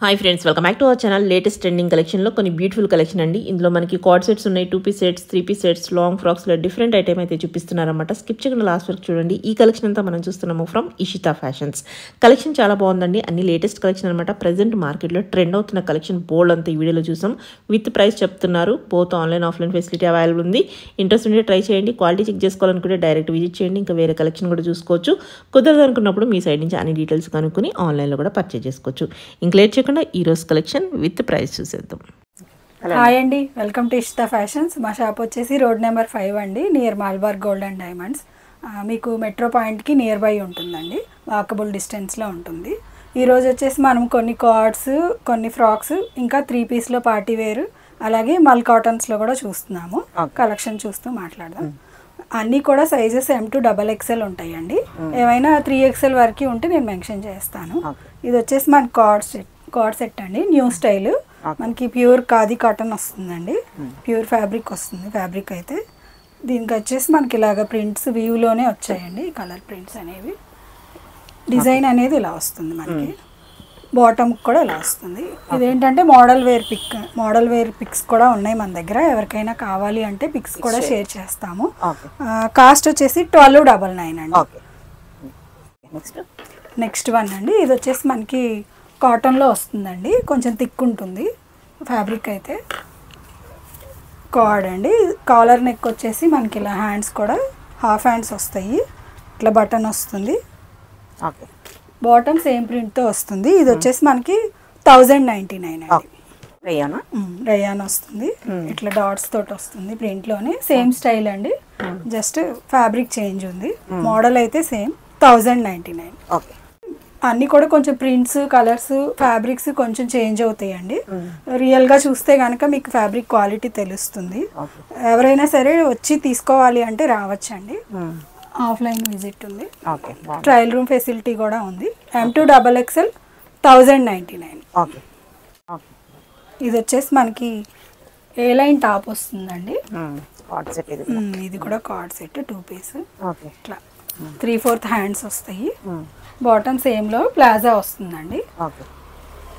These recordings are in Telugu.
Hi friends, welcome back to our channel. Latest trending కలెక్షన్లో కొన్ని బ్యూటిఫుల్ కలెక్షన్ అండి. ఇందులో మనకి కార్డ్ సెట్స్ ఉన్నాయి, 2 piece sets, 3 piece sets, long ఫ్రాక్స్లో డిఫరెంట్ ఐటమ్ అయితే చూపిస్తున్నారన్నమాట. స్కిప్ చేయకుండా లాస్ట్ వరకు చూడండి. ఈ కలెక్షన్ అంతా మనం చూస్తున్నాము ఫ్రమ్ ఇషితా ఫ్యాషన్స్. కలెక్షన్ చాలా బాగుందండి, అన్ని లేటెస్ట్ కలెక్షన్ అనమాట. ప్రెసెంట్ మార్కెట్లో ట్రెండ్ అవుతున్న కలెక్షన్ బోల్డ్ అంతా ఈ వీడియోలో చూసాం. విత్ ప్రైస్ చెప్తున్నారు. Both online offline facility available ఉంది. ఇంట్రెస్ట్ ఉంటే ట్రై చేయండి. క్వాలిటీ చెక్ చేసుకోవాలనుకుంటే డైరెక్ట్ విజిట్ చేయండి. ఇంకా వేరే కలెక్షన్ కూడా చూసుకోవచ్చు. కుదరదు అనుకున్నప్పుడు మీ సైడ్ నుంచి అన్ని డీటెయిల్స్ కనుక్కొని ఆన్లైన్లో కూడా పర్చేజ్ చేసుకోవచ్చు. ఇంక లేట్ చేయకుండా ఈ రోజు కలెక్షన్ విత్ ప్రైస్ చూసేద్దాం. హాయ్ అండి, వెల్కమ్ టు ఇషితా ఫ్యాషన్స్. మా షాప్ వచ్చేసి రోడ్ నెంబర్ 5 అండి, near Malabar gold and diamonds. మీకు మెట్రో పాయింట్కి నియర్ బై ఉంటుందండి, వాకబుల్ డిస్టెన్స్లో ఉంటుంది. ఈరోజు వచ్చేసి మనం కొన్ని కార్డ్స్, కొన్ని ఫ్రాక్స్, ఇంకా 3 పీస్లో పార్టీ వేర్, అలాగే మల్ కాటన్స్లో కూడా చూస్తున్నాము. కలెక్షన్ చూస్తూ మాట్లాడదాం. అన్నీ కూడా సైజెస్ M to XXL ఉంటాయండి. ఏమైనా 3XL వరకు ఉంటే నేను మెన్షన్ చేస్తాను. ఇది వచ్చేసి మన కార్డ్ సెట్ అండి, న్యూ స్టైల్. మనకి ప్యూర్ ఖాదీ కాటన్ వస్తుందండి, ప్యూర్ ఫ్యాబ్రిక్ వస్తుంది. ఫ్యాబ్రిక్ అయితే దీనికి వచ్చేసి మనకి ఇలాగ ప్రింట్స్ వ్యూలోనే వచ్చాయండి, కలర్ ప్రింట్స్ అనేవి. డిజైన్ అనేది ఇలా వస్తుంది మనకి, బాటమ్ కూడా ఇలా వస్తుంది. ఇదేంటంటే మోడల్ వేర్ పిక్స్ కూడా ఉన్నాయి మన దగ్గర. ఎవరికైనా కావాలి అంటే పిక్స్ కూడా షేర్ చేస్తాము. కాస్ట్ వచ్చేసి 1299 అండి. నెక్స్ట్ వన్ అండి, ఇది వచ్చేసి మనకి కాటన్లో వస్తుందండి, కొంచెం థిక్ ఉంటుంది ఫ్యాబ్రిక్ అయితే. కార్డ్ అండి, కాలర్ నెక్ వచ్చేసి మనకి ఇలా హ్యాండ్స్ కూడా హాఫ్ హ్యాండ్స్ వస్తాయి, ఇట్లా బటన్ వస్తుంది. బాటమ్ సేమ్ ప్రింట్తో వస్తుంది. ఇది వచ్చేసి మనకి 1099 అండి. రయాన్ వస్తుంది, ఇట్లా డాట్స్ తోటి వస్తుంది ప్రింట్లోనే. సేమ్ స్టైల్ అండి, జస్ట్ ఫ్యాబ్రిక్ చేంజ్ ఉంది. మోడల్ అయితే సేమ్ 1099. అన్నీ కూడా కొంచెం ప్రింట్స్, కలర్స్, ఫ్యాబ్రిక్స్ కొంచెం చేంజ్ అవుతాయండి. రియల్గా చూస్తే కనుక మీకు ఫ్యాబ్రిక్ క్వాలిటీ తెలుస్తుంది. ఎవరైనా సరే వచ్చి తీసుకోవాలి అంటే రావచ్చండి. ఆఫ్లైన్ విజిట్ ఉంది, ట్రయల్ రూమ్ ఫెసిలిటీ కూడా ఉంది. M to XXL 1099. ఇది వచ్చేసి మనకి ఏ లైన్ టాప్ వస్తుందండి. ఇది కూడా కార్డ్ సెట్ 2 పీస్, ఇట్లా 3/4 హ్యాండ్స్ వస్తాయి. బాటమ్ సేమ్లో ప్లాజా వస్తుందండి.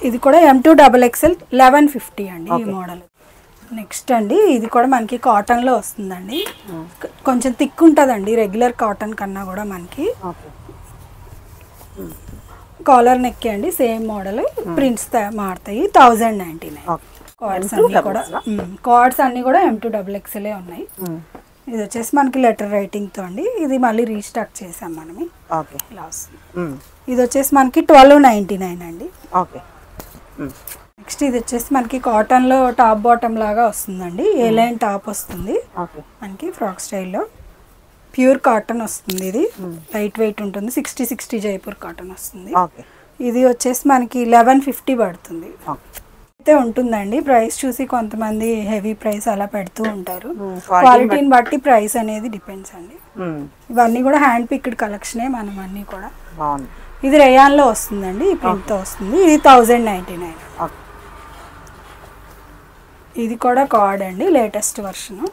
ఇది కూడా M to XXL 1150 అండి ఈ మోడల్. నెక్స్ట్ అండి, ఇది కూడా మనకి కాటన్లో వస్తుందండి, కొంచెం థిక్ ఉంటుందండి రెగ్యులర్ కాటన్ కన్నా కూడా. మనకి కాలర్ నెక్ అండి, సేమ్ మోడల్, ప్రింట్స్ మారుతాయి. 1099. కార్డ్స్ అన్నీ కూడా M to XXL ఉన్నాయి. ఇది వచ్చేసి మనకి లెటర్ రైటింగ్తో అండి. ఇది మళ్ళీ రీస్టాక్ చేసాం మనమే, ఇలా వస్తుంది. ఇది వచ్చేసి మనకి 1299 అండి. నెక్స్ట్ ఇది వచ్చేసి మనకి కాటన్లో టాప్ బాటమ్ లాగా వస్తుందండి, ఏ లైన్ టాప్ వస్తుంది మనకి ఫ్రాక్ స్టైల్లో. ప్యూర్ కాటన్ వస్తుంది, ఇది లైట్ వెయిట్ ఉంటుంది. 60 జైపూర్ కాటన్ వస్తుంది. ఇది వచ్చేసి మనకి 1150 పడుతుంది అయితే ఉంటుందండి. ప్రైస్ చూసి కొంతమంది హెవీ ప్రైస్ అలా పెడుతూ ఉంటారు, క్వాలిటీని బట్టి ప్రైస్ అనేది డిపెండ్స్ అండి. ఇవన్నీ కూడా హ్యాండ్ పిక్డ్ కలెక్షనే మనం అన్నీ కూడా. ఇది రేయాన్లో వస్తుందండి, ఈ ప్రింట్తో వస్తుంది. ఇది 1099. ఇది కూడా కార్డ్ అండి, లేటెస్ట్ వర్షన్.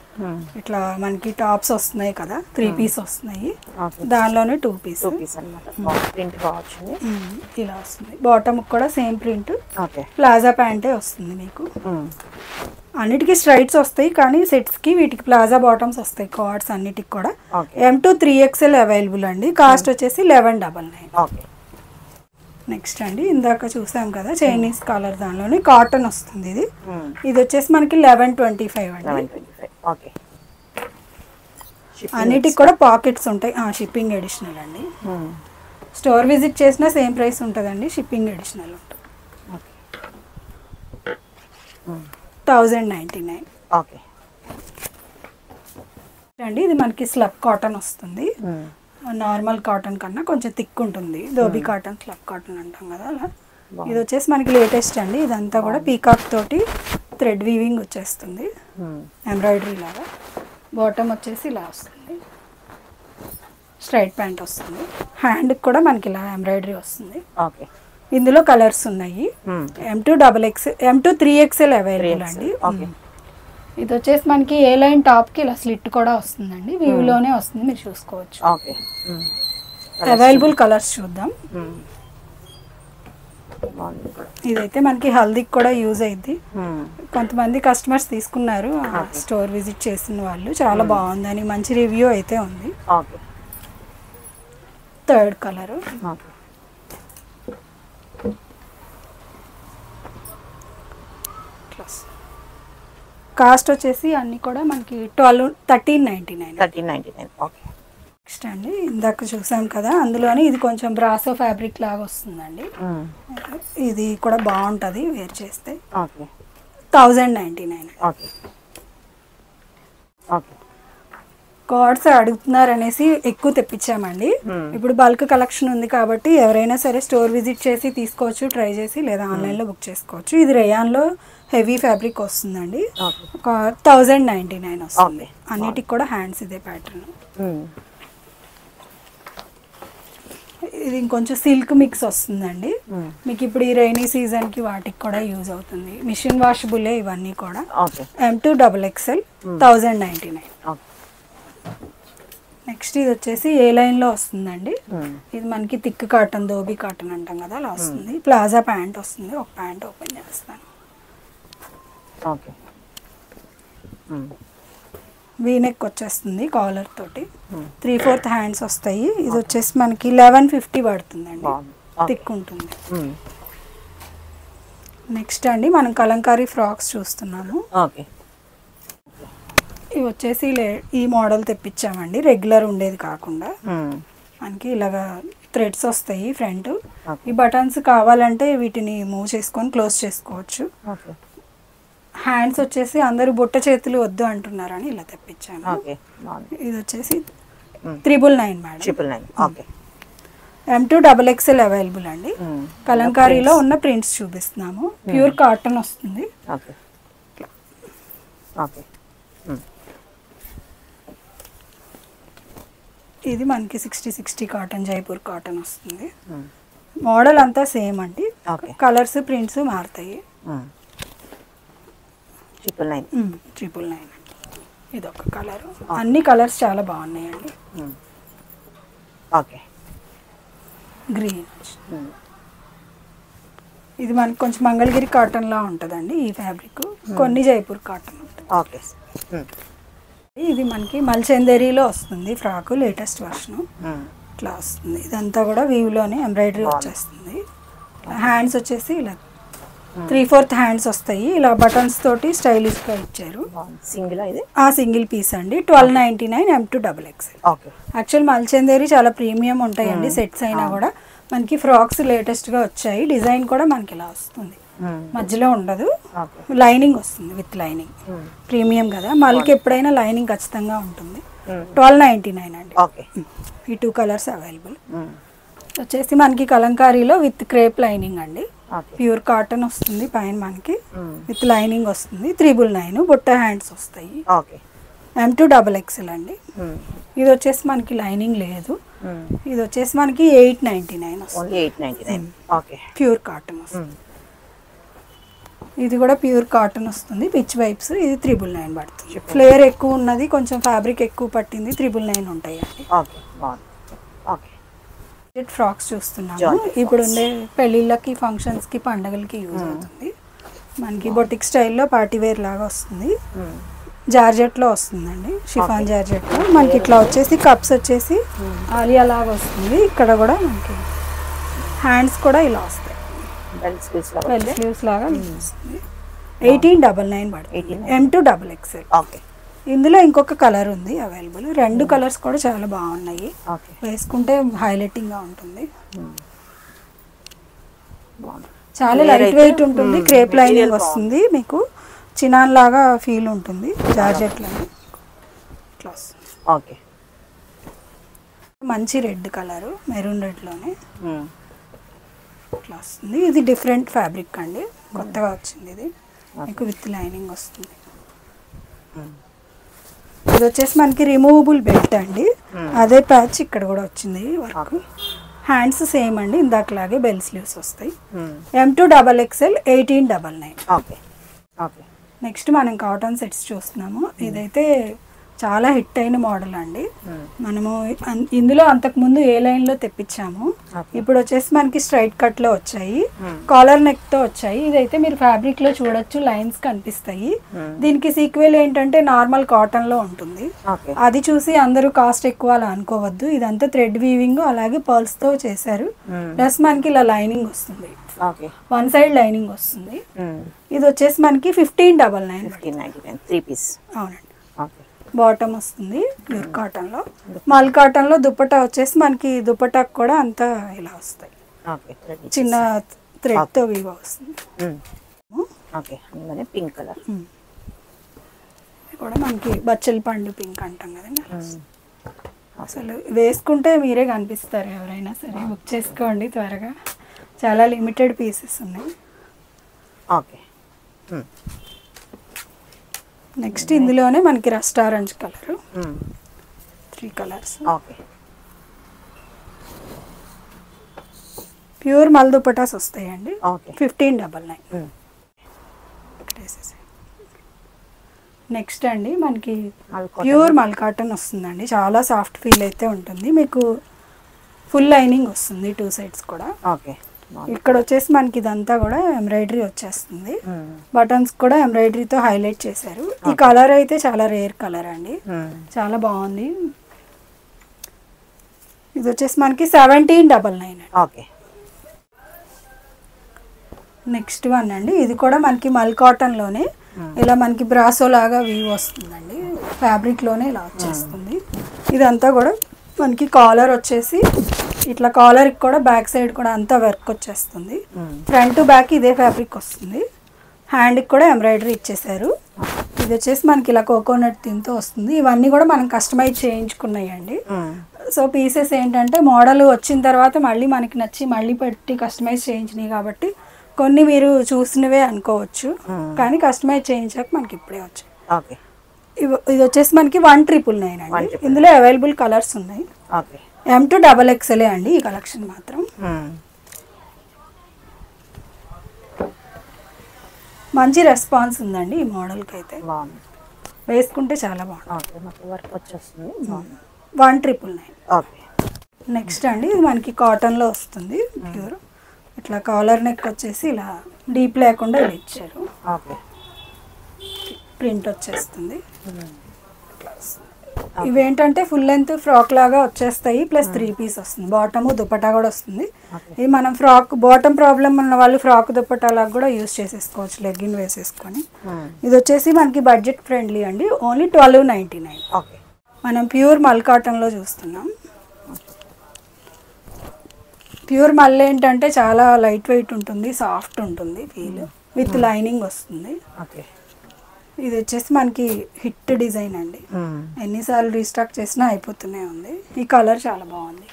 ఇట్లా మనకి టాప్స్ వస్తున్నాయి కదా, 3 పీస్ వస్తున్నాయి, దానిలోనే 2 పీస్ ఇలా వస్తుంది. బాటమ్ కూడా సేమ్ ప్రింట్, ప్లాజా ప్యాంటే వస్తుంది మీకు. అన్నిటికీ స్ట్రైట్స్ వస్తాయి, కానీ సెట్స్కి వీటికి ప్లాజా బాటమ్స్ వస్తాయి. కార్డ్స్ అన్నిటికి కూడా M to 3XL అవైలబుల్ అండి. కాస్ట్ వచ్చేసి 1199. నెక్స్ట్ అండి, ఇందాక చూసాం కదా చైనీస్ కాలర్, దానిలోనే కాటన్ వస్తుంది. ఇది వచ్చేసి మనకి 1125 అండి. అన్నిటికి కూడా పాకెట్స్ ఉంటాయి. షిప్పింగ్ అడిషనల్ అండి. స్టోర్ విజిట్ చేసినా సేమ్ ప్రైస్ ఉంటుందండి, షిప్పింగ్ అడిషనల్ ఉంటుంది. 1099 అండి. ఇది మనకి స్లబ్ కాటన్ వస్తుంది, నార్మల్ కాటన్ కన్నా కొంచెం థిక్ ఉంటుంది. ధోబీ కాటన్, స్లబ్ కాటన్ అంటాం కదా అలా. ఇది వచ్చేసి మనకి లేటెస్ట్ అండి. ఇదంతా కూడా పీకాక్ తోటి థ్రెడ్ వీవింగ్ వచ్చేస్తుంది, ఎంబ్రాయిడరీ లాగా. బాటమ్ వచ్చేసి ఇలా వస్తుంది, స్ట్రైట్ ప్యాంట్ వస్తుంది. హ్యాండ్కి కూడా మనకి ఇలా ఎంబ్రాయిడరీ వస్తుంది. ఇందులో కలర్స్ ఉన్నాయి. M to 3XL అవైలబుల్ అండి. ఇది వచ్చేసి మనకి ఏ లైన్ టాప్కి ఇలా స్లిట్ కూడా వస్తుందండి, వ్యూలోనే వస్తుంది, మీరు చూసుకోవచ్చు. అవైలబుల్ కలర్స్ చూద్దాం. బాగుంది. ఇదైతే మనకి హల్దీకి కూడా యూజ్ అయింది. కొంతమంది కస్టమర్స్ తీసుకున్నారు, స్టోర్ విజిట్ చేసిన వాళ్ళు. చాలా బాగుందని మంచి రివ్యూ అయితే ఉంది. Okay. Third colour. Okay. Cost వచ్చేసి అన్నీ కూడా మనకి 1399. 1399. ఓకే. నెక్స్ట్ అండి ఇందాక చూసాం కదా, అందులోని ఇది కొంచెం బ్రాసో ఫ్యాబ్రిక్ లాగా వస్తుందండి. ఇది కూడా బాగుంటుంది వేర్ చేస్తే. ఓకే. 1099. ఓకే. ఓకే. కార్డ్స్ అడుగుతున్నారు అనేసి ఎక్కువ తెప్పించామండి. ఇప్పుడు బల్క్ కలెక్షన్ ఉంది కాబట్టి ఎవరైనా సరే స్టోర్ విజిట్ చేసి తీసుకోవచ్చు, ట్రై చేసి, లేదా ఆన్లైన్లో బుక్ చేసుకోవచ్చు. ఇది రేయాన్లో హెవీ ఫ్యాబ్రిక్ వస్తుందండి. 1099 వస్తుంది. అన్నిటికి కూడా హ్యాండ్స్ ఇదే ప్యాటర్న్. ఇది ఇంకొంచెం సిల్క్ మిక్స్ వస్తుందండి. మీకు ఇప్పుడు ఈ రైనీ సీజన్కి వాటికి కూడా యూజ్ అవుతుంది. మిషన్ వాషబులే ఇవన్నీ కూడా. M2XXL 1099. నెక్స్ట్ ఇది వచ్చేసి ఏ లైన్లో వస్తుందండి. ఇది మనకి థిక్ కాటన్, దోబీ కాటన్ అంటాం కదా, అలా వస్తుంది. ప్లాజా ప్యాంట్ వస్తుంది. ఒక ప్యాంట్ ఓపెన్ చేస్తాను. ఓకే. వీనెక్ వచ్చేస్తుంది కాలర్ తోటి. 3/4 హ్యాండ్స్ వస్తాయి. ఇది వచ్చేసి మనకి 1150 పడుతుందండి. థిక్ ఉంటుంది. నెక్స్ట్ అండి మనం కలంకారీ ఫ్రాక్స్ చూస్తున్నాము. ఓకే. ఇవి వచ్చేసి ఈ మోడల్ తెప్పించామండి, రెగ్యులర్ ఉండేది కాకుండా. మనకి ఇలాగా థ్రెడ్స్ వస్తాయి ఫ్రంట్. ఈ బటన్స్ కావాలంటే వీటిని మూవ్ చేసుకొని క్లోజ్ చేసుకోవచ్చు. హ్యాండ్స్ వచ్చేసి అందరూ బుట్ట చేతులు వద్దు అంటున్నారని ఇలా తెప్పించాను. ఇది వచ్చేసి 999 మేడం. 999. ఓకే. M2XXL అవైలబుల్ అండి. కలంకారీలో ఉన్న ప్రింట్స్ చూపిస్తున్నాము. ప్యూర్ కాటన్ వస్తుంది. ఓకే. ఓకే. ఇది మనకి 60 కాటన్, జైపూర్ కాటన్ వస్తుంది. మోడల్ అంతా సేమ్ అండి. కలర్స్ ప్రింట్స్ మారుతాయి. 999. ఇది ఒక కలర్. అన్ని కలర్స్ చాలా బాగున్నాయండి. ఓకే. గ్రీన్. ఇది మనకి కొంచెం మంగళగిరి కాటన్ లా ఉంటుందండి ఈ ఫ్యాబ్రిక్. కొన్ని జైపూర్ కాటన్ ఉంటుంది. ఓకే. ఇది మనకి మల్చందేరీలో వస్తుంది ఫ్రాక్, లేటెస్ట్ వర్షన్. ఇట్లా వస్తుంది. ఇదంతా కూడా వీవ్లోనే ఎంబ్రాయిడరీ వచ్చేస్తుంది. హ్యాండ్స్ వచ్చేసి ఇలా 3/4 హ్యాండ్స్ వస్తాయి. ఇలా బటన్స్ తోటి స్టైలిష్గా ఇచ్చారు. సింగిల్ పీస్ అండి. 1299 M2XXL. యాక్చువల్ మల్చందేరి చాలా ప్రీమియం ఉంటాయండి సెట్స్ అయినా కూడా. మనకి ఫ్రాక్స్ లేటెస్ట్గా వచ్చాయి. డిజైన్ కూడా మనకి ఇలా వస్తుంది, మధ్యలో ఉండదు. లైనింగ్ వస్తుంది, విత్ లైనింగ్. ప్రీమియం కదా, మళ్ళీ ఎప్పుడైనా లైనింగ్ ఖచ్చితంగా ఉంటుంది. 1299 అండి. ఈ 2 కలర్స్ అవైలబుల్. వచ్చేసి మనకి కలంకారీలో విత్ క్రేప్ లైనింగ్ అండి. ప్యూర్ కాటన్ వస్తుంది పైన మనకి, విత్ లైనింగ్ వస్తుంది. 999. బుట్ట హ్యాండ్స్ వస్తాయి. M2XXL అండి. ఇది వచ్చేసి మనకి లైనింగ్ లేదు. ఇది వచ్చేసి మనకి 899 వస్తుంది. ప్యూర్ కాటన్ వస్తుంది. ఇది కూడా ప్యూర్ కాటన్ వస్తుంది, పిచ్ వైప్స్. ఇది 999 పడుతుంది. ఫ్లేర్ ఎక్కువ ఉన్నది, కొంచెం ఫ్యాబ్రిక్ ఎక్కువ పట్టింది, 999 ఉంటాయండి. ఫ్రాక్స్ చూస్తున్నాము. ఇప్పుడు ఉండే పెళ్ళిళ్ళకి, ఫంక్షన్స్కి, పండగలకి యూజ్ అవుతుంది. మనకి బొటిక్ స్టైల్లో పార్టీ వేర్ లాగా వస్తుంది. జార్జెట్లో వస్తుందండి, షిఫాన్ జార్జెట్లో. మనకి ఇట్లా వచ్చేసి కప్స్ వచ్చేసి ఆలియా లాగా వస్తుంది. ఇక్కడ కూడా మనకి హ్యాండ్స్ కూడా ఇలా వస్తాయి, బెల్ స్లీవ్స్ లాగా వస్తుంది. 1899 పడుతుంది. M2XXL. ఇందులో ఇంకొక కలర్ ఉంది అవైలబుల్. 2 కలర్స్ కూడా చాలా బాగున్నాయి. వేసుకుంటే హైలైటింగ్గా ఉంటుంది. చాలా లైట్ వెయిట్ ఉంటుంది. క్రేప్ లైనింగ్ వస్తుంది. మీకు చినాన్ లాగా ఫీల్ ఉంటుంది. జార్జెట్లో మంచి రెడ్ కలరు, మెరూన్ రెడ్లోనే ఇట్లా వస్తుంది. ఇది డిఫరెంట్ ఫ్యాబ్రిక్ అండి, కొత్తగా వచ్చింది. ఇది మీకు విత్ లైనింగ్ వస్తుంది. ఇది వచ్చేసి మనకి రిమూవబుల్ బెల్ట్ అండి. అదే ప్యాచ్ ఇక్కడ కూడా వచ్చింది వర్క్. హ్యాండ్స్ సేమ్ అండి, ఇందాకలాగే బెల్ స్లీవ్స్ వస్తాయి. M2XXL 1899. నెక్స్ట్ మనం కాటన్ సెట్స్ చూస్తున్నాము. ఇదైతే చాలా హిట్ అయిన మోడల్ అండి. మనము ఇందులో అంతకుముందు ఏ లైన్లో తెప్పించాము, ఇప్పుడు వచ్చేసి మనకి స్ట్రైట్ కట్లో వచ్చాయి, కాలర్ నెక్తో వచ్చాయి. ఇదైతే మీరు ఫ్యాబ్రిక్లో చూడొచ్చు, లైన్స్ కనిపిస్తాయి. దీనికి సీక్వెల్ ఏంటంటే నార్మల్ కాటన్లో ఉంటుంది. అది చూసి అందరూ కాస్ట్ ఎక్కువ అలా అనుకోవద్దు. ఇదంతా థ్రెడ్ వీవింగ్ అలాగే పర్ల్స్తో చేశారు. ప్లస్ మనకి ఇలా లైనింగ్ వస్తుంది, వన్ సైడ్ లైనింగ్ వస్తుంది. ఇది వచ్చేసి మనకి 1599 3 పీస్. అవునండి. బాటమ్ వస్తుంది ప్యూర్ కాటన్లో. మల్ కాటన్లో దుపట్టా వచ్చేసి మనకి దుపట్టాకు కూడా అంతా ఇలా వస్తాయి, చిన్న థ్రెడ్తో వీవ్ వస్తుంది. పింక్ కలర్ కూడా మనకి బచ్చలి పండు పింక్ అంటాం కదండి. అసలు వేసుకుంటే మీరే కనిపిస్తారు, ఎవరైనా సరే బుక్ చేసుకోండి త్వరగా. చాలా లిమిటెడ్ పీసెస్ ఉన్నాయి. ఓకే. నెక్స్ట్ ఇందులోనే మనకి rust orange colour, 3 colours. Okay. Pure మల్ దుపటాస్ వస్తాయండి. 1599. నెక్స్ట్ అండి మనకి ప్యూర్ మల్ కాటన్ వస్తుందండి. చాలా సాఫ్ట్ ఫీల్ అయితే ఉంటుంది. మీకు ఫుల్ లైనింగ్ వస్తుంది 2 సైడ్స్ కూడా. ఓకే. ఇక్కడ వచ్చేసి మనకి ఇదంతా కూడా ఎంబ్రాయిడరీ వచ్చేస్తుంది. బటన్స్ కూడా ఎంబ్రాయిడరీతో హైలైట్ చేశారు. ఈ కలర్ అయితే చాలా రేర్ కలర్ అండి, చాలా బాగుంది. ఇది వచ్చేసి మనకి 1799. ఓకే. నెక్స్ట్ వన్ అండి, ఇది కూడా మనకి మల్ కాటన్లోనే ఇలా మనకి బ్రాసో లాగా వీవ్ వస్తుందండి. ఫ్యాబ్రిక్లోనే ఇలా వచ్చేస్తుంది. ఇదంతా కూడా మనకి కాలర్ వచ్చేసి ఇట్లా కాలర్కి కూడా బ్యాక్ సైడ్ కూడా అంతా వర్క్ వచ్చేస్తుంది. ఫ్రంట్ టు బ్యాక్ ఇదే ఫ్యాబ్రిక్ వస్తుంది. హ్యాండ్కి కూడా ఎంబ్రాయిడరీ ఇచ్చేసారు. ఇది వచ్చేసి మనకి ఇలా కోకోనట్ థీమ్తో వస్తుంది. ఇవన్నీ కూడా మనం కస్టమైజ్ చేయించుకున్నాయి అండి. సో పీసెస్ ఏంటంటే మోడల్ వచ్చిన తర్వాత మళ్ళీ మనకి నచ్చి మళ్ళీ పెట్టి కస్టమైజ్ చేయించినాయి కాబట్టి కొన్ని మీరు చూసినవే అనుకోవచ్చు, కానీ కస్టమైజ్ చేయించాక మనకి ఇప్పుడే వచ్చాయి. ఓకే. ఇది వచ్చేసి మనకి 1999 అండి. ఇందులో అవైలబుల్ కలర్స్ ఉన్నాయి. ఓకే. M to XXL అండి ఈ కలెక్షన్ మాత్రం. మంచి రెస్పాన్స్ ఉందండి ఈ మోడల్కి అయితే, వేసుకుంటే చాలా బాగుంటుంది. వర్క్ వచ్చేస్తుంది. 1999. నెక్స్ట్ అండి ఇది మనకి కాటన్లో వస్తుంది ప్యూర్. ఇట్లా కాలర్ నెక్ వచ్చేసి ఇలా డీప్ లేకుండా ఇలా ఇచ్చారు. ప్రింట్ వచ్చేస్తుంది. ఇవేంటంటే ఫుల్ లెంత్ ఫ్రాక్ లాగా వచ్చేస్తాయి, ప్లస్ 3 పీస్ వస్తుంది. బాటము దుపట్టా కూడా వస్తుంది. ఇది మనం ఫ్రాక్ బాటమ్ ప్రాబ్లం ఉన్న వాళ్ళు ఫ్రాక్ దుపట్టా లాగా కూడా యూస్ చేసేసుకోవచ్చు, లెగ్గిన్ వేసేసుకొని. ఇది వచ్చేసి మనకి బడ్జెట్ ఫ్రెండ్లీ అండి, ఓన్లీ 1299. మనం ప్యూర్ మల్ కాటన్లో చూస్తున్నాం. ప్యూర్ మల్ ఏంటంటే చాలా లైట్ వెయిట్ ఉంటుంది, సాఫ్ట్ ఉంటుంది ఫీల్, విత్ లైనింగ్ వస్తుంది. ఇది వచ్చేసి మనకి హిట్ డిజైన్ అండి, ఎన్నిసార్లు రీస్టాక్ చేసినా అయిపోతూనే ఉంది. ఈ కలర్ చాలా బాగుంది.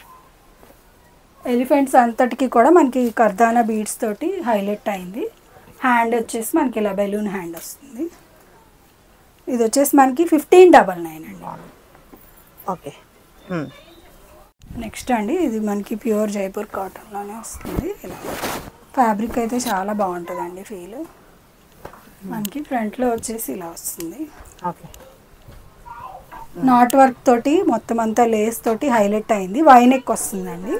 ఎలిఫెంట్స్ అంతటికి కూడా మనకి కర్దానా బీడ్స్ తోటి హైలైట్ అయింది. హ్యాండ్ వచ్చేసి మనకి ఇలా బెలూన్ హ్యాండ్ వస్తుంది. ఇది వచ్చేసి మనకి 1599 అండి. ఓకే. నెక్స్ట్ అండి ఇది మనకి ప్యూర్ జైపూర్ కాటన్లోనే వస్తుంది. ఇలా ఫ్యాబ్రిక్ అయితే చాలా బాగుంటుందండి ఫీల్. మనకి ఫ్రంట్లో వచ్చేసి ఇలా వస్తుంది. నాట్ వర్క్ తోటి మొత్తం అంతా లేస్ తోటి హైలైట్ అయింది. వైనెక్ వస్తుందండి.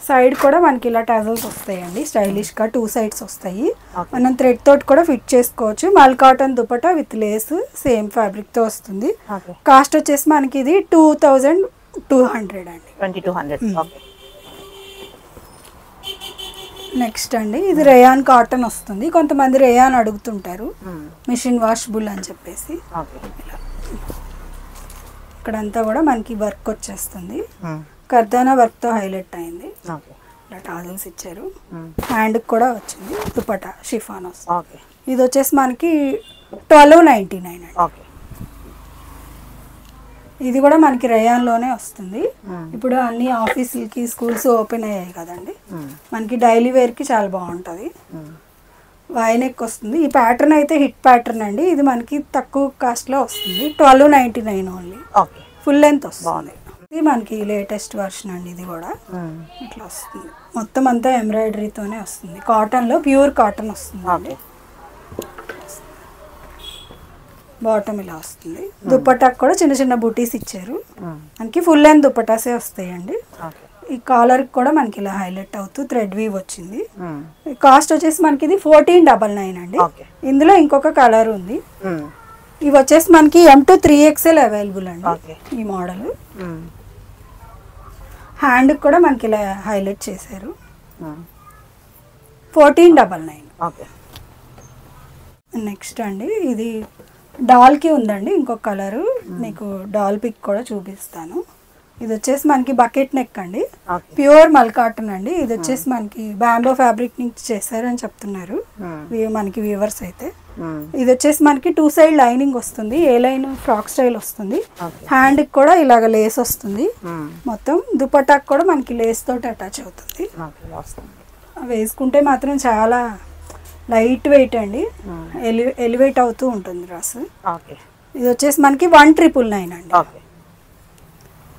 సైడ్ కూడా మనకి ఇలా టజల్స్ వస్తాయండి, స్టైలిష్గా 2 సైడ్స్ వస్తాయి. మనం థ్రెడ్ తోటి కూడా ఫిట్ చేసుకోవచ్చు. మల్ cotton dupatta with lace same ఫ్యాబ్రిక్తో వస్తుంది. కాస్ట్ వచ్చేసి మనకి ఇది 2200 అండి. 2200. నెక్స్ట్ అండి ఇది రేయాన్ కాటన్ వస్తుంది. కొంతమంది రేయాన్ అడుగుతుంటారు, మిషన్ వాషబుల్ అని చెప్పేసి. ఇలా ఇక్కడంతా కూడా మనకి వర్క్ వచ్చేస్తుంది. కర్దానా వర్క్తో హైలైట్ అయింది. ఇలా టాజల్స్ ఇచ్చారు. హ్యాండ్కి కూడా వచ్చింది. దుపట్టా షిఫాన్ వస్తుంది. ఇది వచ్చేసి మనకి 1299 అండి. ఇది కూడా మనకి రేయాన్లోనే వస్తుంది. ఇప్పుడు అన్ని ఆఫీసులకి స్కూల్స్ ఓపెన్ అయ్యాయి కదండి, మనకి డైలీ వేర్కి చాలా బాగుంటుంది. వైనెక్ వస్తుంది. ఈ ప్యాటర్న్ అయితే హిట్ ప్యాటర్న్ అండి. ఇది మనకి తక్కువ కాస్ట్లో వస్తుంది, 1299 ఓన్లీ. ఫుల్ లెంత్ వస్తుంది. ఇది మనకి లేటెస్ట్ వర్షన్ అండి. ఇది కూడా ఇట్లా వస్తుంది. మొత్తం అంతా ఎంబ్రాయిడరీతోనే వస్తుంది. కాటన్లో ప్యూర్ కాటన్ వస్తుంది అండి. బాటమ్ ఇలా వస్తుంది. దుపట్టాకు కూడా చిన్న చిన్న బూటీస్ ఇచ్చారు. మనకి ఫుల్ లెంత్ దుపట్టాసే వస్తాయండి. ఓకే. ఈ కాలర్ కూడా మనకి ఇలా హైలైట్ అవుతూ థ్రెడ్ వీవ్ వచ్చింది. కాస్ట్ వచ్చేసి మనకి ఇది 1499 అండి. ఇందులో ఇంకొక కలర్ ఉంది. ఇవి వచ్చేసి మనకి M2 3XL అవైలబుల్ అండి. ఈ మోడల్ హ్యాండ్ కూడా మనకి ఇలా హైలైట్ చేశారు. 1499. నెక్స్ట్ అండి ఇది డాల్కి ఉందండి. ఇంకొక కలరు మీకు డాల్ పిక్ కూడా చూపిస్తాను. ఇది వచ్చేసి మనకి బకెట్ నెక్ అండి. ప్యూర్ మల్ కాటన్ అండి. ఇది వచ్చేసి మనకి బ్యాంబో ఫ్యాబ్రిక్ నుంచి చేశారని చెప్తున్నారు మనకి వ్యూవర్స్ అయితే. ఇది వచ్చేసి మనకి 2 సైడ్ లైనింగ్ వస్తుంది. ఏ లైన్ ఫ్రాక్ స్టైల్ వస్తుంది. హ్యాండ్ కూడా ఇలాగ లేస్ వస్తుంది. మొత్తం దుపట్టాకు కూడా మనకి లేస్ తోటి అటాచ్ అవుతుంది. వేసుకుంటే మాత్రం చాలా లైట్ వెయిట్ అండి. ఎలివేట్ అవుతూ ఉంటుంది డ్రెస్. ఇది వచ్చేసి మనకి 1999 అండి.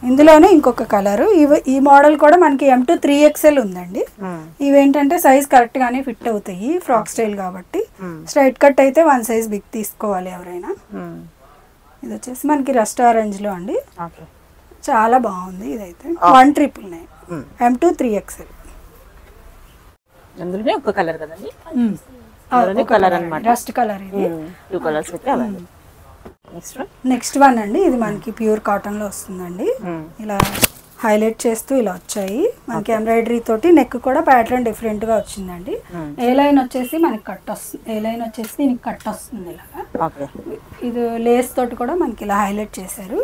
ఇందులోనే ఇంకొక కలరు. ఈ మోడల్ కూడా మనకి M2 3XL ఉందండి. ఇవేంటంటే సైజ్ కరెక్ట్ గానే ఫిట్ అవుతాయి ఫ్రాక్ స్టైల్ కాబట్టి. స్ట్రైట్ కట్ అయితే 1 సైజ్ బిగ్ తీసుకోవాలి ఎవరైనా. ఇది వచ్చేసి మనకి రస్ట్ ఆరెంజ్ లో అండి. చాలా బాగుంది. ఇదైతే 1999 M2 3XL. అందులోనే ఒక కలర్ కదండి. కలర్ అన్నమాట. రస్ట్ కలర్ ఇది. 2 కలర్స్ అయితే నెక్స్ట్ వన్ అండి. ఇది మనకి ప్యూర్ కాటన్ లో వస్తుందండి. ఇలా హైలైట్ చేస్తూ ఇలా వచ్చాయి. మనకి ఎంబ్రాయిడరీ తోటి నెక్ కూడా ప్యాటర్న్ డిఫరెంట్ గా వచ్చిందండి. ఏ లైన్ వచ్చేసి మనకి కట్ వస్తుంది. ఏ లైన్ వచ్చేసి దీనికి కట్ వస్తుంది ఇలాగా. ఇది లేస్ తోటి కూడా మనకి ఇలా హైలైట్ చేశారు.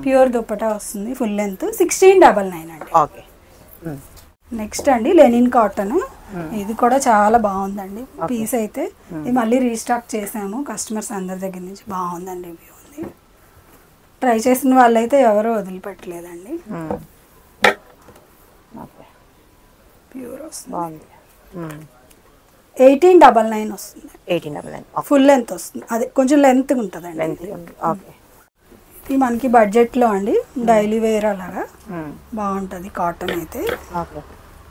ప్యూర్ దుపట్టా వస్తుంది. ఫుల్ లెంత్ 1699 అండి. నెక్స్ట్ అండి లెనిన్ కాటన్. ఇది కూడా చాలా బాగుందండి పీస్ అయితే. ఇది మళ్ళీ రీస్టాక్ చేసాము కస్టమర్స్ అందరి దగ్గర నుంచి. బాగుందండి, రివ్యూ ఉంది. ట్రై చేసిన వాళ్ళైతే ఎవరో వదిలిపెట్టలేదండి. ప్యూర్ వస్తుంది. 1899 వస్తుంది. 1899 ఫుల్ లెంత్ వస్తుంది. అదే కొంచెం లెంత్ ఉంటుందండి. ఇది మనకి బడ్జెట్ లో అండి. డైలీ వేర్ అలాగా బాగుంటుంది కాటన్ అయితే.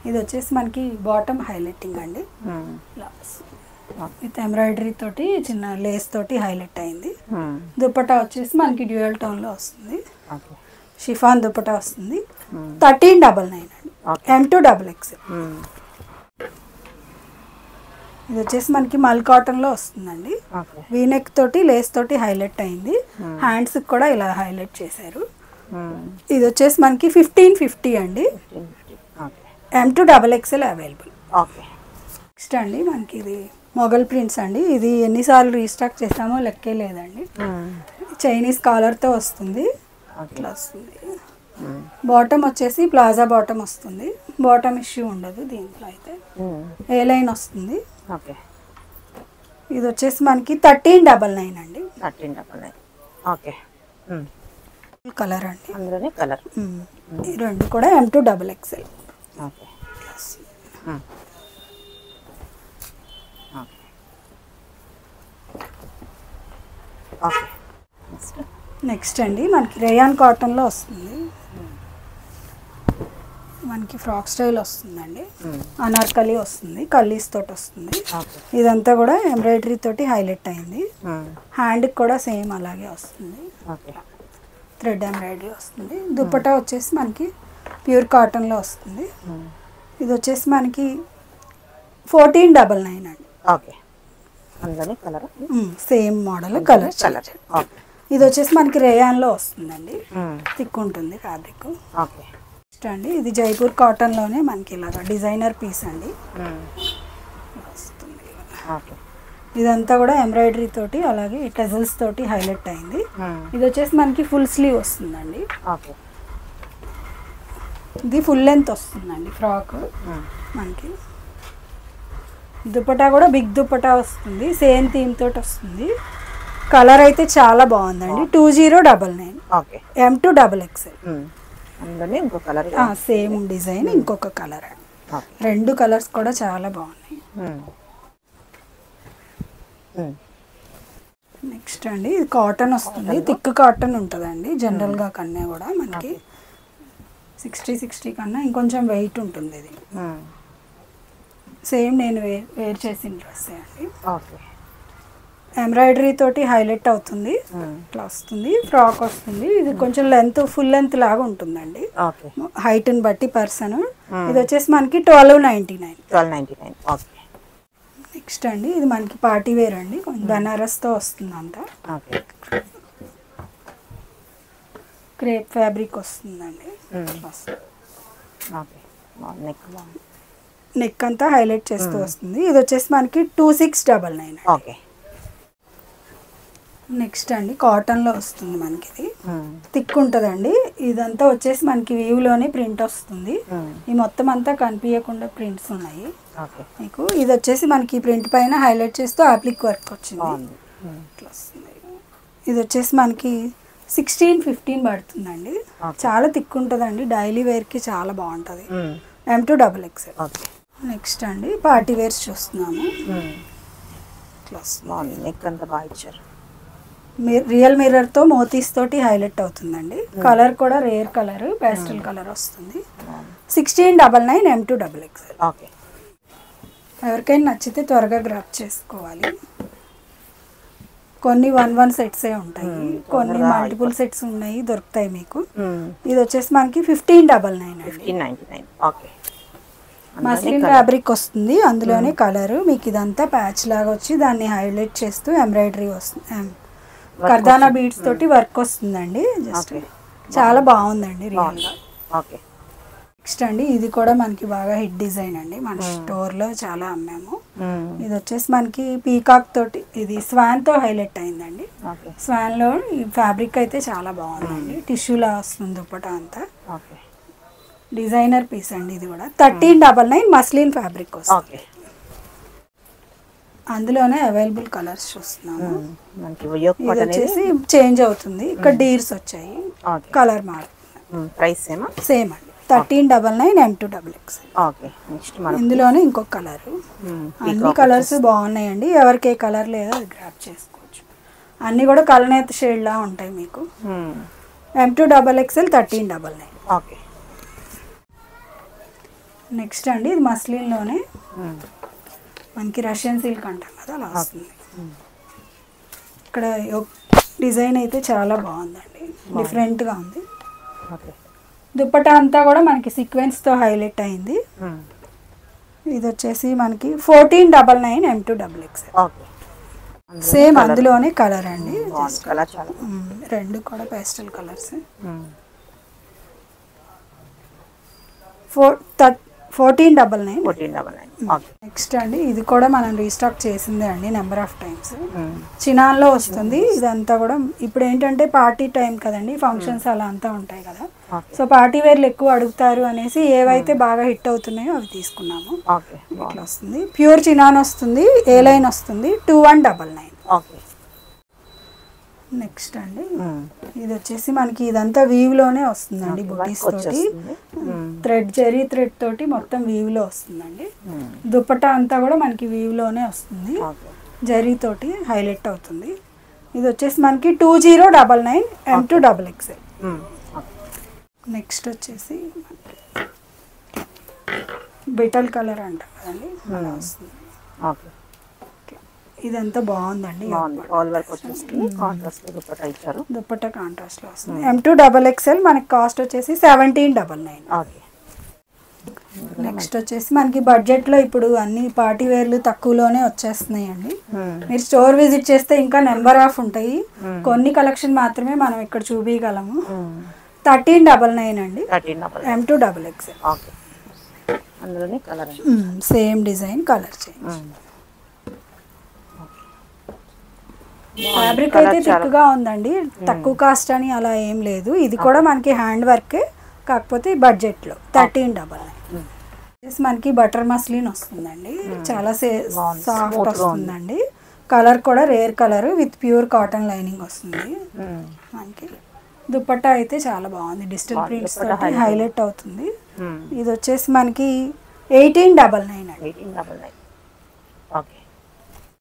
ఇది వచ్చేసి మనకి బాటమ్ హైలైటింగ్ అండి. విత్ ఎంబ్రాయిడరీ తోటి చిన్న లేస్ తోటి హైలైట్ అయింది. దుపట్టా వచ్చేసి మనకి డ్యూయల్ టోన్ లో వస్తుంది. షిఫాన్ దుపట్టా వస్తుంది. 1399 అండి. M2 XXL. ఇది వచ్చేసి మనకి మల్ కాటన్ లో వస్తుందండి. వీనెక్ తోటి లేస్ తోటి హైలైట్ అయింది. హ్యాండ్స్ కూడా ఇలా హైలైట్ చేశారు. ఇది వచ్చేసి మనకి 1550 అండి. M2 XXL available. నెక్స్ట్ అండి మనకి ఇది మొఘల్ ప్రింట్స్ అండి. ఇది ఎన్నిసార్లు రీస్టాక్ చేసామో లెక్కే లేదండి. చైనీస్ కాలర్తో వస్తుంది. ఇట్లా వస్తుంది. బాటమ్ వచ్చేసి ప్లాజా బాటమ్ వస్తుంది. బాటమ్ ఇష్యూ ఉండదు దీంట్లో అయితే. ఏ లైన్ వస్తుంది. ఇది వచ్చేసి మనకి 1399 అండి. 1399. కలర్ అండి. అందులోనే కలర్. ఈ రెండు కూడా M2 XXL. నెక్స్ట్ అండి మనకి రేయాన్ కాటన్లో వస్తుంది. మనకి ఫ్రాక్ స్టైల్ వస్తుందండి. అనార్కలి వస్తుంది. కల్లీస్ తోటి వస్తుంది. ఇదంతా కూడా ఎంబ్రాయిడరీ తోటి హైలైట్ అయింది. హ్యాండ్కి కూడా సేమ్ అలాగే వస్తుంది. థ్రెడ్ ఎంబ్రాయిడరీ వస్తుంది. దుపట్టా వచ్చేసి మనకి ప్యూర్ కాటన్లో వస్తుంది. ఇది వచ్చేసి మనకి 1499 అండి. Same model colour. ఇది వచ్చేసి మనకి రేయాన్లో వస్తుందండి. థిక్ ఉంటుంది ఫ్యాబ్రిక్. అండి ఇది జైపూర్ కాటన్లోనే మనకి ఇలాగా డిజైనర్ పీస్ అండి. వస్తుంది. ఇదంతా కూడా ఎంబ్రాయిడరీ తోటి అలాగే టెజల్స్ తోటి హైలైట్ అయింది. ఇది వచ్చేసి మనకి ఫుల్ స్లీవ్ వస్తుందండి. ఇది ఫుల్ లెంత్ వస్తుందండి ఫ్రాక్. మనకి దుపట్టా కూడా బిగ్ దుపట్టా వస్తుంది. సేమ్ థీమ్ తోటి వస్తుంది. కలర్ అయితే చాలా బాగుందండి. 2099. M2 XXL. ఇంకో కలర్. సేమ్ డిజైన్ ఇంకొక కలర్ అండి. రెండు కలర్స్ కూడా చాలా బాగున్నాయి. నెక్స్ట్ అండి ఇది కాటన్ వస్తుంది. థిక్ కాటన్ ఉంటుందండి జనరల్గా కన్నా కూడా మనకి 60 కన్నా ఇంకొంచెం వెయిట్ ఉంటుంది. ఇది సేమ్ నేను వేర్ చేసిన డ్రెస్ అండి. ఎంబ్రాయిడరీ తోటి హైలైట్ అవుతుంది, ఇట్లా వస్తుంది. ఫ్రాక్ వస్తుంది, ఇది కొంచెం లెంత్ ఫుల్ లెంత్ లాగా ఉంటుందండి, ఓకే హైట్ని బట్టి పర్సన్. ఇది వచ్చేసి మనకి 1299. 1299. ఓకే నెక్స్ట్ అండి ఇది మనకి పార్టీ వేర్ అండి, కొంచెం బనారస్తో వస్తుంది అంతా. ఓకే క్రేప్ ఫ్యాబ్రిక్ వస్తుందండి. ఓకే నెక్ అంతా హైలైట్ చేస్తూ వస్తుంది. ఇది వచ్చేసి మనకి 2699. ఓకే నెక్స్ట్ అండి కాటన్లో వస్తుంది మనకి, ఇది థిక్ ఉంటుందండి. ఇదంతా వచ్చేసి మనకి వీవ్లోనే ప్రింట్ వస్తుంది, ఈ మొత్తం అంతా కనిపించకుండా ప్రింట్స్ ఉన్నాయి మీకు. ఇది వచ్చేసి మనకి ప్రింట్ పైన హైలైట్ చేస్తూ అప్లిక్ వర్క్ వచ్చింది, ఇట్లా వస్తుంది. ఇది వచ్చేసి మనకి 1615 పడుతుందండి, చాలా థిక్ ఉంటుందండి, డైలీ వేర్కి చాలా బాగుంటుంది. M2XXL. నెక్స్ట్ అండి పార్టీ వేర్స్ చూస్తున్నాము. నెక్ అంతా బాగా ఇచ్చారు, రియల్ మిర్రర్తో మోతీస్ తోటి హైలైట్ అవుతుందండి. కలర్ కూడా రేర్ కలర్, పేస్టల్ కలర్ వస్తుంది. 1699 M2XXL. ఓకే ఎవరికైనా నచ్చితే త్వరగా గ్రాప్ చేసుకోవాలి. కొన్ని 1 సెట్సే ఉంటాయి, కొన్ని మల్టిపుల్ సెట్స్ ఉన్నాయి, దొరుకుతాయి మీకు. ఇది వచ్చేసి మనకి 1599. ఓకే మస్లిన్ ఫ్యాబ్రిక్ వస్తుంది, అందులోనే కలర్ మీకు ఇదంతా ప్యాచ్ లాగా వచ్చి దాన్ని హైలైట్ చేస్తూ ఎంబ్రాయిడరీ వస్తుంది, కర్దానా బీడ్స్ తోటి వర్క్ వస్తుందండి. జస్ట్ చాలా బాగుందండి రియల్గా. ఓకే నెక్స్ట్ అండి ఇది కూడా మనకి బాగా హిట్ డిజైన్ అండి, మన స్టోర్లో చాలా అమ్మాము. ఇది వచ్చేసి మనకి పీకాక్ తోటి, ఇది స్వాన్తో హైలైట్ అయిందండి. స్వాన్లో ఈ ఫ్యాబ్రిక్ అయితే చాలా బాగుందండి, టిష్యూలా వస్తుంది దుప్పటా అంతా. డిజైనర్ పీస్ అండి ఇది కూడా. 1399 మస్లిన్ ఫ్యాబ్రిక్ వస్తుంది, అందులోనే అవైలబుల్ కలర్స్ చూస్తున్నాము. ఇది వచ్చేసి చేంజ్ అవుతుంది, ఇక్కడ డీర్స్ వచ్చాయి, కలర్ మారుతుంది. ప్రైస్ సేమ్ అండి 1399 M2XXL. ఓకే నెక్స్ట్ ఇందులోనే ఇంకొక కలర్, అన్ని కలర్స్ బాగున్నాయండి, ఎవరికి ఏ కలర్ లేదో అది గ్రాప్ చేసుకోవచ్చు. అన్నీ కూడా కలనేత షేడ్లా ఉంటాయి మీకు. M2XXL 1399. ఓకే నెక్స్ట్ అండి ఇది మస్లిన్లోనే మనకి రష్యన్ సిల్క్ అంటాం కదా అలా వస్తుంది. ఇక్కడ డిజైన్ అయితే చాలా బాగుందండి, డిఫరెంట్గా ఉంది. దుప్పటా అంతా కూడా మనకి సీక్వెన్స్తో హైలైట్ అయింది. ఇది వచ్చేసి మనకి 1499 M2XXL. సేమ్ అందులోనే కలర్ అండి, రెండు కూడా పేస్టల్ కలర్స్. 1499. నెక్స్ట్ అండి ఇది కూడా మనం రీస్టాక్ చేసిందే అండి, నెంబర్ ఆఫ్ టైమ్స్. చినాన్లో వస్తుంది ఇదంతా కూడా. ఇప్పుడు ఏంటంటే పార్టీ టైం కదండి, ఫంక్షన్స్ అలా అంతా ఉంటాయి కదా, సో పార్టీ వేర్లు ఎక్కువ అడుగుతారు అనేసి ఏవైతే బాగా హిట్ అవుతున్నాయో అవి తీసుకున్నాము. ఇట్లా వస్తుంది, ప్యూర్ చినాన్ వస్తుంది, ఏ లైన్ వస్తుంది, 2199. నెక్స్ట్ అండి ఇది వచ్చేసి మనకి ఇదంతా వీవ్ లోనే వస్తుందండి, బుటీస్ తోటి థ్రెడ్, జెరీ థ్రెడ్ తోటి మొత్తం వీవ్ లో వస్తుందండి. దుపట్టా అంతా కూడా మనకి వీవ్ లోనే వస్తుంది, జరీ తోటి హైలైట్ అవుతుంది. ఇది వచ్చేసి మనకి 2099 M2XXL. నెక్స్ట్ వచ్చేసి బిటల్ కలర్ అంటాం కదండి అలా వస్తుంది. ఇదంతా బాగుందండి, దుపట్టా కాంట్రాస్ట్ లో వస్తుంది. M2XXL మనకి కాస్ట్ వచ్చేసి 1799. నెక్స్ట్ వచ్చేసి మనకి బడ్జెట్ లో ఇప్పుడు అన్ని పార్టీ వేర్లు తక్కువలోనే వచ్చేస్తున్నాయండి. మీరు స్టోర్ విజిట్ చేస్తే ఇంకా నెంబర్ ఆఫ్ ఉంటాయి, కొన్ని కలెక్షన్ మాత్రమే మనం ఇక్కడ చూపించగలము. 1399 అండి M2XXL. Same design, colour change. Fabric అయితే థిక్గా ఉందండి, తక్కువ కాస్ట్ అని అలా ఏం లేదు. ఇది కూడా మనకి హ్యాండ్ వర్క్, కాకపోతే బడ్జెట్లో 1399. మనకి బటర్ మస్లిన్ వస్తుందండి, చాలా సాఫ్ట్ వస్తుందండి. కలర్ కూడా rare colour with pure cotton lining వస్తుంది మనకి. దుపట్టా అయితే చాలా బాగుంది, డిజిటల్ ప్రింట్స్ తోటి హైలైట్ అవుతుంది. ఇది వచ్చేసి మనకి 1899 అండి.